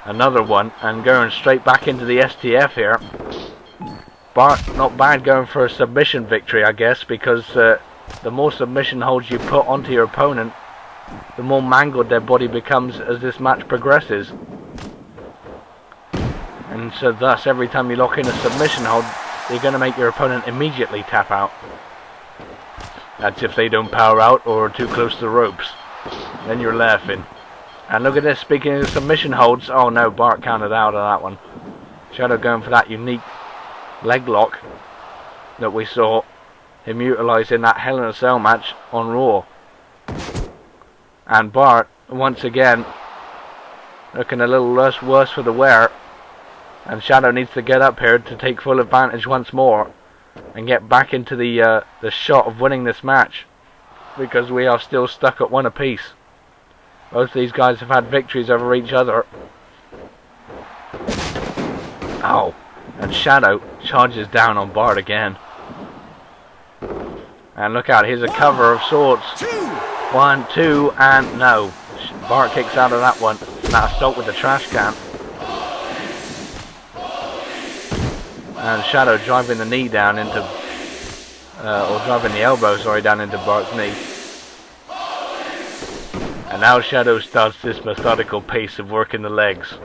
Another one, and going straight back into the STF here. Bart, not bad going for a submission victory, I guess, because the more submission holds you put onto your opponent, the more mangled their body becomes as this match progresses. And so thus, every time you lock in a submission hold, you're going to make your opponent immediately tap out. That's if they don't power out or are too close to the ropes. Then you're laughing. And look at this, speaking of submission holds, oh no, Bart counted out of that one. Shadow going for that unique leg lock that we saw him utilise in that Hell in a Cell match on Raw. And Bart, once again, looking a little worse for the wear. And Shadow needs to get up here to take full advantage once more and get back into the shot of winning this match, because we are still stuck at one apiece. Both of these guys have had victories over each other. Oh, and Shadow charges down on Bart again. And look out, here's a cover of sorts. 1, 2, and no. Bart kicks out of that one. That assault with the trash can. And Shadow driving the knee down into, or driving the elbow, sorry, down into Bart's knee. And now Shadow starts this methodical pace of working the legs.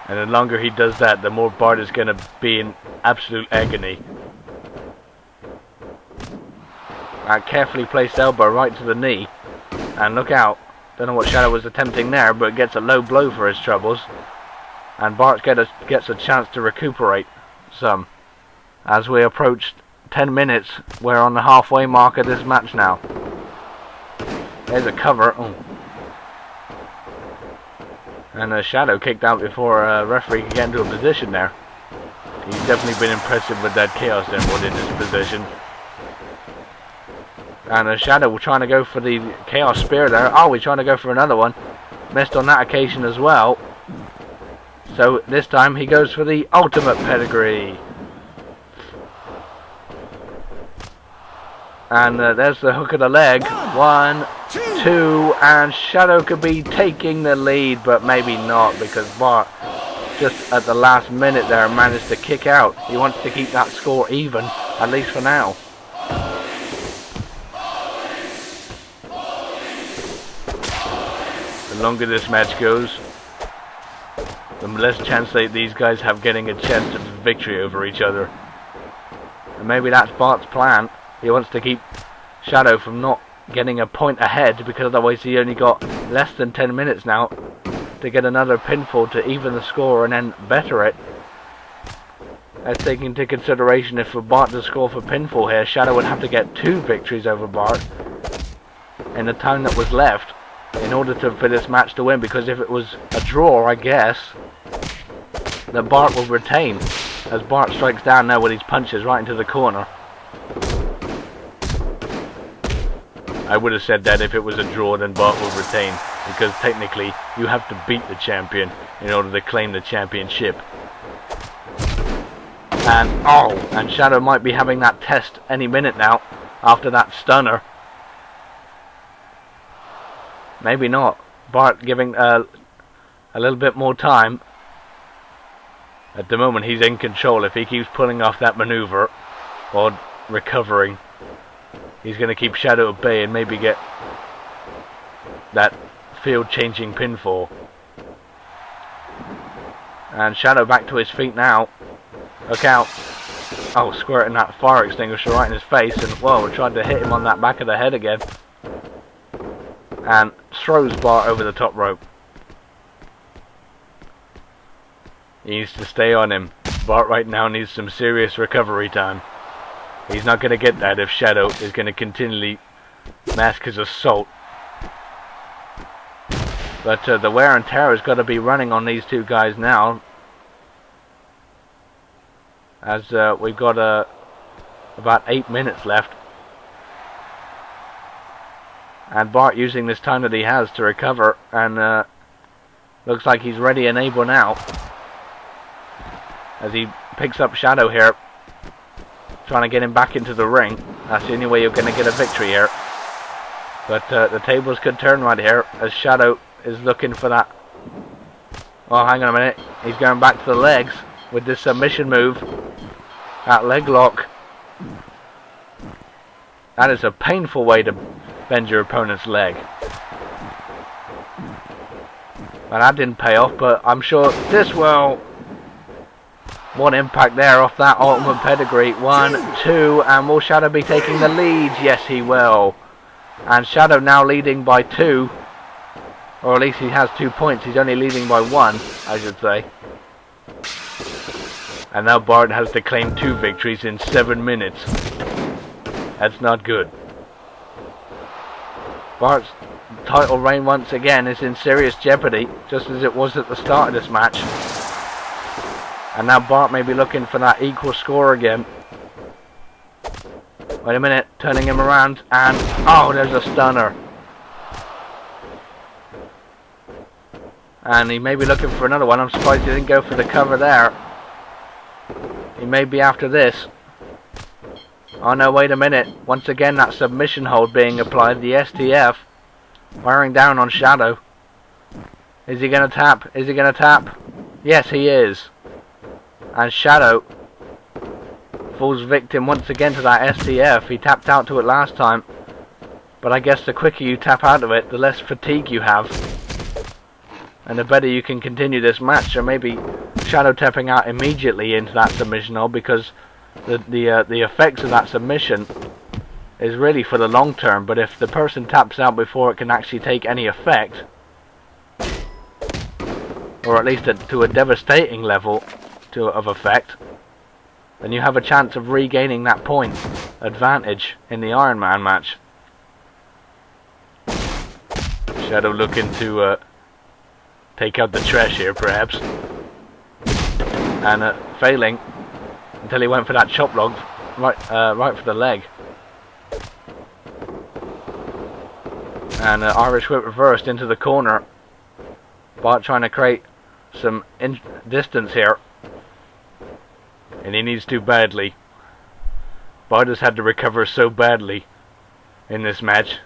And the longer he does that, the more Bart is going to be in absolute agony. That carefully placed elbow right to the knee. And look out. Don't know what Shadow was attempting there, but gets a low blow for his troubles. And Bart gets a chance to recuperate some. As we approach 10 minutes, we're on the halfway mark of this match now. There's a cover. Oh. And a Shadow kicked out before a referee could get into a position there. He's definitely been impressive with that chaos symbol in this position. And a Shadow trying to go for the chaos spear there. Oh, he's trying to go for another one. Missed on that occasion as well. So this time he goes for the ultimate pedigree. And there's the hook of the leg. 1, 2, and Shadow could be taking the lead, but maybe not, because Bart just at the last minute there managed to kick out. He wants to keep that score even, at least for now. The longer this match goes, the less chance these guys have getting a chance of victory over each other. And maybe that's Bart's plan. He wants to keep Shadow from not getting a point ahead, because otherwise he only got less than 10 minutes now to get another pinfall to even the score and then better it. Let's take into consideration if for Bart to score for pinfall here, Shadow would have to get 2 victories over Bart in the time that was left in order for this match to win, because if it was a draw, I guess that Bart will retain, as Bart strikes down now with his punches right into the corner. I would have said that if it was a draw, then Bart will retain, because technically you have to beat the champion in order to claim the championship. And oh, and Shadow might be having that test any minute now after that stunner. Maybe not. Bart giving a little bit more time. At the moment he's in control. If he keeps pulling off that maneuver or recovering, he's going to keep Shadow at bay and maybe get that field-changing pinfall. And Shadow back to his feet now. Look out. Oh, squirting that fire extinguisher right in his face, and whoa, we tried to hit him on that back of the head again. And throws Bart over the top rope. He needs to stay on him. Bart right now needs some serious recovery time. He's not going to get that if Shadow is going to continually mask his assault. But the wear and tear has got to be running on these two guys now, as we've got about 8 minutes left. And Bart using this time that he has to recover, and looks like he's ready and able now, as he picks up Shadow here, trying to get him back into the ring. That's the only way you're going to get a victory here. But the tables could turn right here, as Shadow is looking for that Oh, hang on a minute. He's going back to the legs with this submission move. That leg lock. That is a painful way to bend your opponent's leg. Well, that didn't pay off, but I'm sure this will. One impact there off that ultimate pedigree. 1, 2, and will Shadow be taking the lead? Yes, he will. And Shadow now leading by 2. Or at least he has 2 points. He's only leading by 1, I should say. And now Bart has to claim 2 victories in 7 minutes. That's not good. Bart's title reign once again is in serious jeopardy, just as it was at the start of this match. And now Bart may be looking for that equal score again. Wait a minute, turning him around, and oh, there's a stunner. And he may be looking for another one. I'm surprised he didn't go for the cover there. He may be after this. Oh no, wait a minute. Once again that submission hold being applied. The STF wearing down on Shadow. Is he going to tap? Is he going to tap? Yes, he is. And Shadow falls victim once again to that STF. He tapped out to it last time. But I guess the quicker you tap out of it, the less fatigue you have. And the better you can continue this match. So maybe Shadow tapping out immediately into that submission hold, because the effects of that submission is really for the long term. But if the person taps out before it can actually take any effect, or at least to a devastating level of effect, then you have a chance of regaining that point advantage in the Iron Man match. Shadow looking to take out the trash here, perhaps, and failing until he went for that chop block right for the leg. And Irish whip reversed into the corner. Bart trying to create some distance here, and he needs to badly. Bart has had to recover so badly in this match,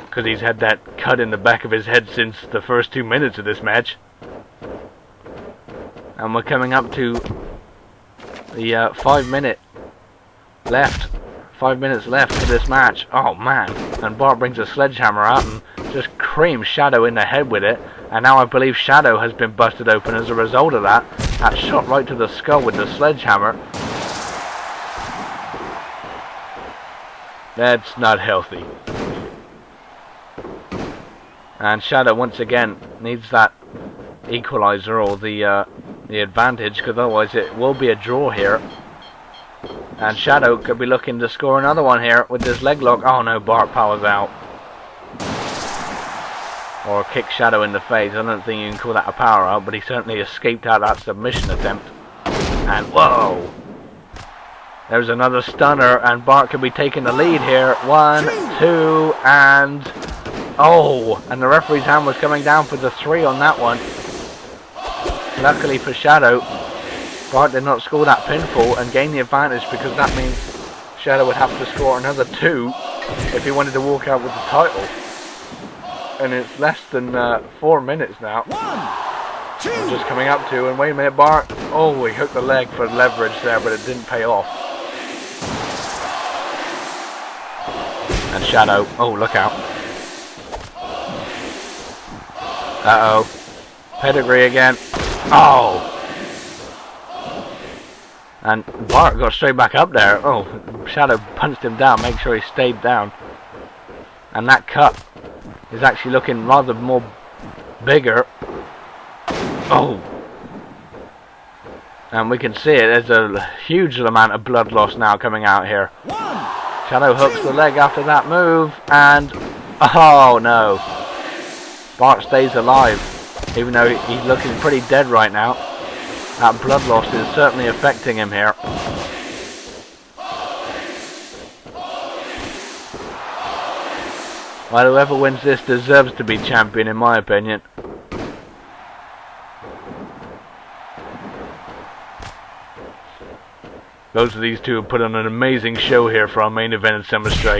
because he's had that cut in the back of his head since the first 2 minutes of this match. And we're coming up to the 5 minutes left for this match. Oh man, and Bart brings a sledgehammer out and just creams Shadow in the head with it. And now I believe Shadow has been busted open as a result of that. That shot right to the skull with the sledgehammer. That's not healthy. And Shadow once again needs that equalizer, or the advantage, because otherwise it will be a draw here. And Shadow could be looking to score another one here with this leg lock. Oh no, Bart powers out. Or kick Shadow in the face. I don't think you can call that a power out, but he certainly escaped out that submission attempt. And whoa! There's another stunner, and Bart could be taking the lead here. 1, 2, and oh! And the referee's hand was coming down for the 3 on that one. Luckily for Shadow, Bart did not score that pinfall and gain the advantage, because that means Shadow would have to score another 2 if he wanted to walk out with the title. And it's less than 4 minutes now. 1, 2. We're just coming up to, and wait a minute, Bart. Oh, he hooked the leg for leverage there, but it didn't pay off. And Shadow, oh, look out. Uh-oh. Pedigree again. Oh! And Bart got straight back up there. Oh, Shadow punched him down, make sure he stayed down. And that cut is actually looking rather more bigger. Oh! And we can see it, there's a huge amount of blood loss now coming out here. Shadow hooks the leg after that move, and oh no! Bart stays alive, even though he's looking pretty dead right now. That blood loss is certainly affecting him here. Well, whoever wins this deserves to be champion, in my opinion. Both of these two have put on an amazing show here for our main event at Summer Strike.